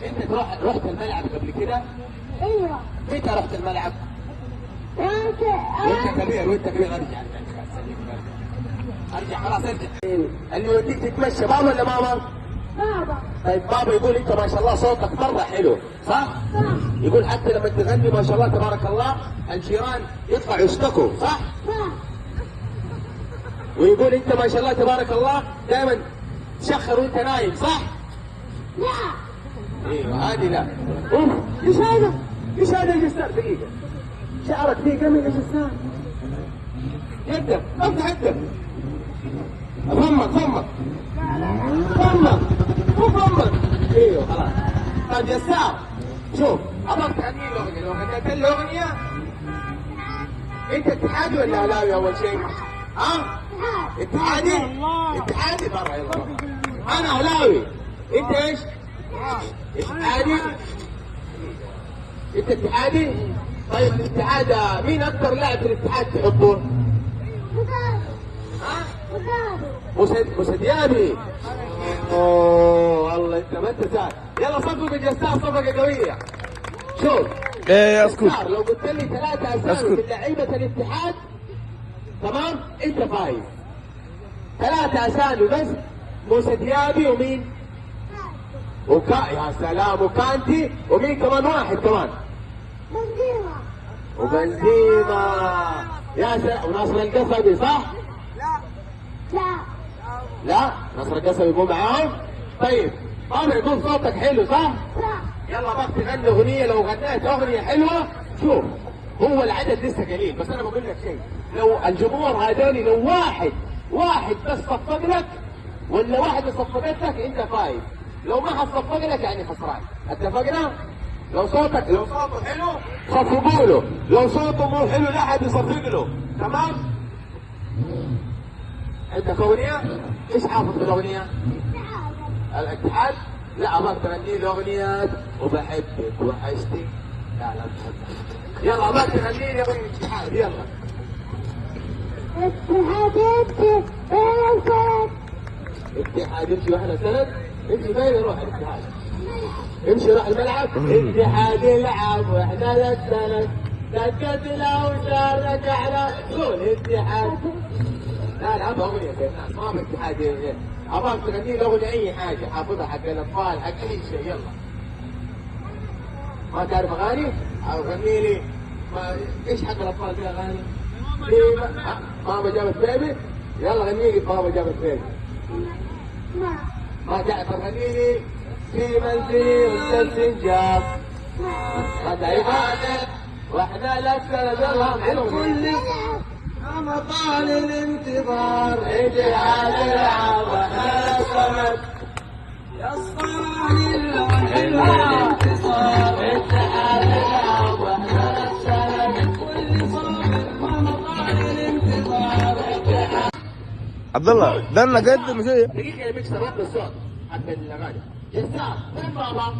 انت رحت الملعب قبل كده؟ ايوه. متى رحت الملعب؟ وانت وانت كبير ارجع خلاص ارجع. اللي يوديك تتمشى بابا ولا ماما؟ بابا. طيب بابا يقول انت ما شاء الله صوتك مره حلو صح؟ صح. يقول حتى لما تغني ما شاء الله تبارك الله الجيران يطلعوا يشتكوا صح؟ صح. ويقول انت ما شاء الله تبارك الله دائما تشخر وانت نايم صح؟ لا. ايوه هذه لا. اوف ايش هذا؟ ايش هذا الجسار؟ دقيقة شعرك فيه كم يا جسار؟ يدك افتح يدك فمك فمك فمك ايوه خلاص. طيب جسار شوف ابغاك تغني لي اغنية، لو غنيت لي اغنية انت اتحادي ولا اهلاوي اول شيء؟ ها؟ اتحادي؟ اتحادي برا يلا برا. انا اهلاوي انت ايش؟ اتحادي؟ انت اتحادي؟ طيب الاتحاد مين اكثر لاعب في الاتحاد تحبه؟ ها؟ مسديابي. اوه والله انت ما انت سهل. يلا صفق الجسار صفقه قويه. شوف ايه اسكت لو قلت لي 3 اسامي من لعيبه الاتحاد تمام انت فايز. 3 اسامي بس موسى ديابي ومين؟ يا سلام وكانتي ومين كمان واحد كمان؟ بنزيما. وبنزيما يا سلام وناصر القصبي صح؟ لا. لا ناصر القصبي مو معاهم؟ طيب طبعا يكون صوتك حلو صح؟ لا. يلا بقى تغني اغنيه، لو غنيت اغنيه حلوه شوف هو العدد لسه قليل بس انا بقول لك شيء، لو الجمهور هذول لو واحد بس صفق لك ولا واحده صفقت لك انت فايز، لو ما حصفق لك يعني خسران. اتفقنا؟ لو صوته حلو صفقوا له، لو صوته مو حلو لا احد يصفق له، تمام؟ عندك اغنيه؟ ايش حافظ في الاغنيه؟ الاتحاد؟ لا ابغاك تغني لي اغنيه وبحبك وحشتي. لا بحبك. يلا ابغاك تغني لي اغنيه الاتحاد يلا. اتحاد يمشي بين السند. اتحاد يمشي واحنا سند؟ امشي فين يروح الاتحاد؟ امشي روح الملعب. اتحاد يلعب واحنا للسند دقت الاوتار رجعنا قول اتحاد. لا العب اغنيه يا الناس ما في اتحاد. ابغاك تغني لي اغنيه اي حاجه حافظها حق الاطفال حق اي شيء يلا. ما تعرف اغاني؟ او غني لي ايش حق الاطفال في اغاني؟ ماما جابت بيبي؟ يلا غني لي ماما جابت بيبي. ما تعرف غني لي في منزلي والسنجاب. ما تعرفها؟ واحنا لك يلا كل طال الانتظار اتحاد يلعب واحنا لك يا الصاني الانتصار اتحاد يلعب واحنا لك كل صابر ما طال الانتظار اتحاد. عبد الله ده انا قدم شيء دقيقة يا ميكسر رد الصوت حق الاغاني. جسار فين بابا؟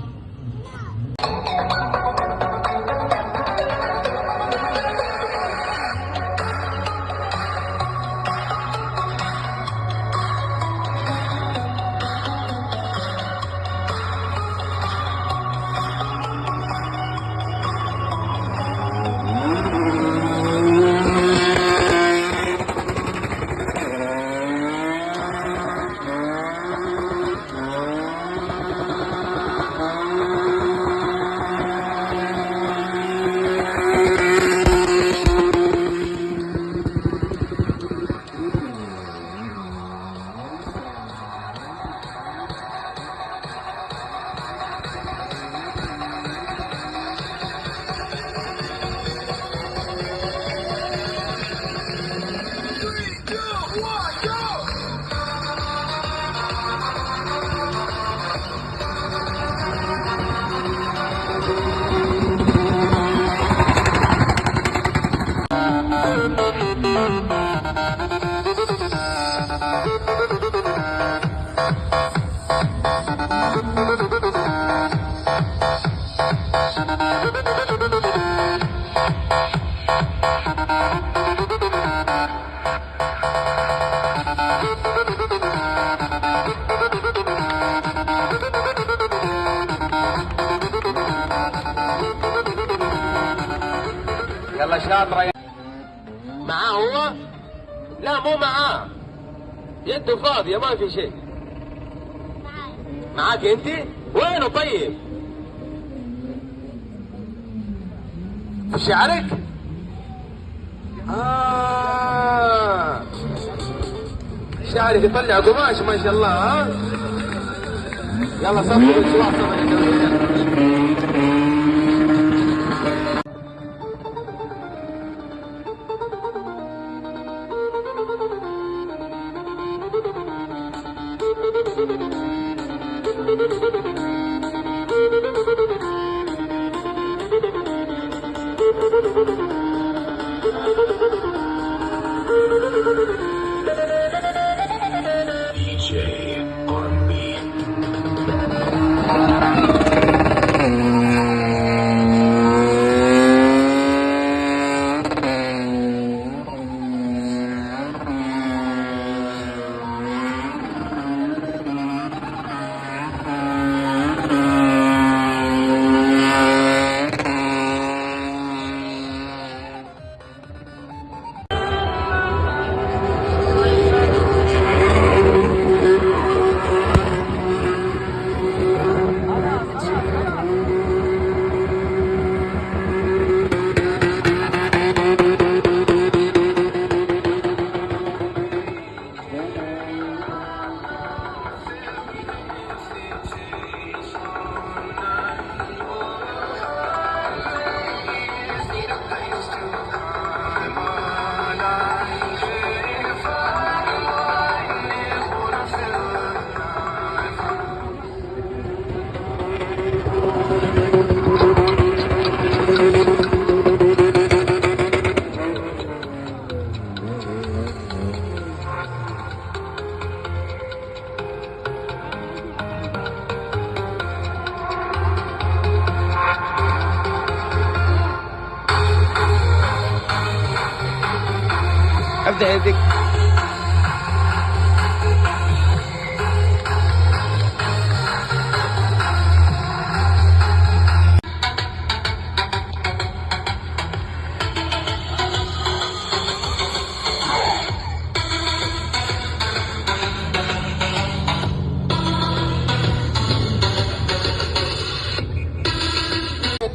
يلا شاطرة. معاه هو؟ لا مو معاه، يده فاضية ما في شيء. معاك انت؟ وينه طيب؟ في شعرك؟ شعرك يطلع قماش ما شاء الله. ها؟ يلا صبر افتح يدك.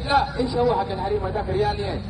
لا ايش هو حق الحريم هذاك ريال ايش؟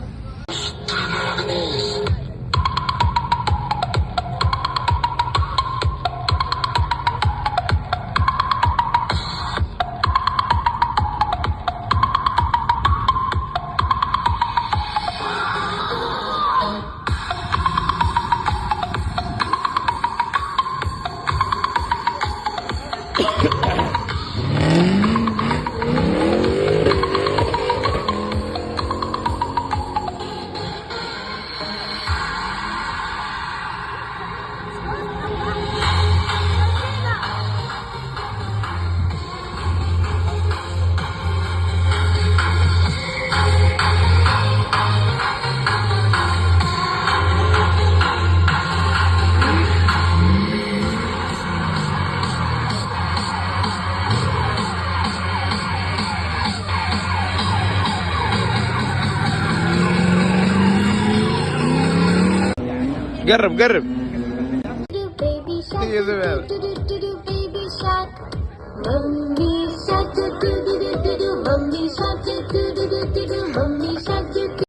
قرب قرب. Baby shark, يا زلمة. baby shark, mommy shark,